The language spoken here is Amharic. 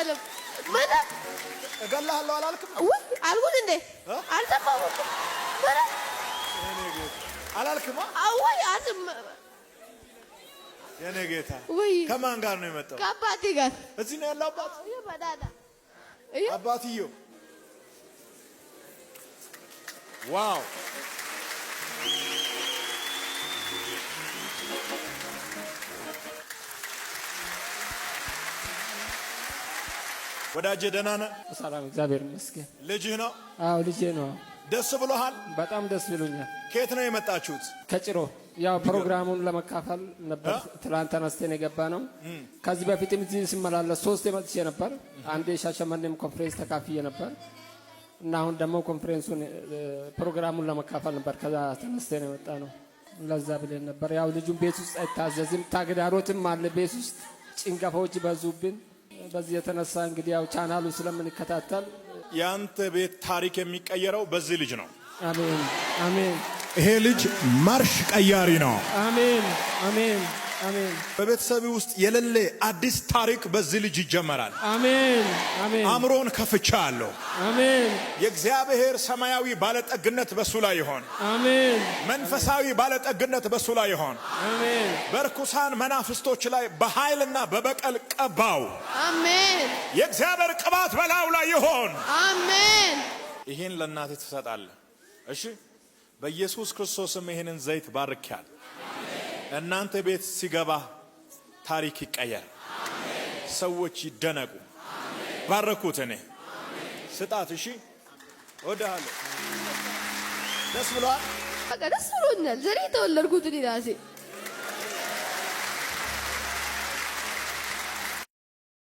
አላለም። ምን እገላሃለሁ አላልክም? አልኩት እንዴ? አልሰማሁም። ምን የኔ ጌታ አላልክም? አወይ አዝም የኔ ጌታ ወይ ከማን ጋር ነው የመጣው? ከአባቴ ጋር። እዚህ ነው ያለው አባት? በዳዳ አባትየው ዋው ወዳጄ ደህና ነህ? ሰላም እግዚአብሔር ይመስገን። ልጅህ ነው? አዎ ልጄ ነው። ደስ ብሎሃል? በጣም ደስ ብሎኛል። ከየት ነው የመጣችሁት? ከጭሮ ያው ፕሮግራሙን ለመካፈል ነበር ትላንት ተነስተን የገባ ነው። ከዚህ በፊትም እዚህ ሲመላለስ 3 መጥቼ ነበር። አንዴ ሻሸመኔም ኮንፈረንስ ተካፍዬ ነበር እና አሁን ደግሞ ኮንፈረንሱን ፕሮግራሙን ለመካፈል ነበር። ከዛ ተነስተን የመጣ ነው። ለዛ ብለን ነበር። ያው ልጁን ቤት ውስጥ አይታዘዝም፣ ተግዳሮትም አለ ቤት ውስጥ ጭንቀፋዎች በዙብን። በዚህ የተነሳ እንግዲህ ያው ቻናሉ ስለምንከታተል ያንተ ቤት ታሪክ የሚቀየረው በዚህ ልጅ ነው። አሜን አሜን። ይሄ ልጅ ማርሽ ቀያሪ ነው። አሜን አሜን አሜን። በቤተሰብ ውስጥ የሌለ አዲስ ታሪክ በዚህ ልጅ ይጀመራል። አሜን አሜን። አእምሮን ከፍቻለሁ። አሜን። የእግዚአብሔር ሰማያዊ ባለጠግነት በሱ ላይ ይሆን። አሜን። መንፈሳዊ ባለጠግነት በሱ ላይ ይሆን። አሜን። በርኩሳን መናፍስቶች ላይ በኃይልና በበቀል ቀባው። አሜን። የእግዚአብሔር ቅባት በላዩ ላይ ይሆን። አሜን። ይሄን ለእናቴ ትሰጣለህ። እሺ፣ በኢየሱስ ክርስቶስም ይሄንን ዘይት ባርካል። እናንተ ቤት ሲገባ ታሪክ ይቀየር። ሰዎች ይደነቁ። ባረኩት። እኔ ስጣት። እሺ፣ እወድሃለሁ። ደስ ብሏል። በቃ ደስ ብሎኛል። ዘሬ ተወለድኩት እኔ ራሴ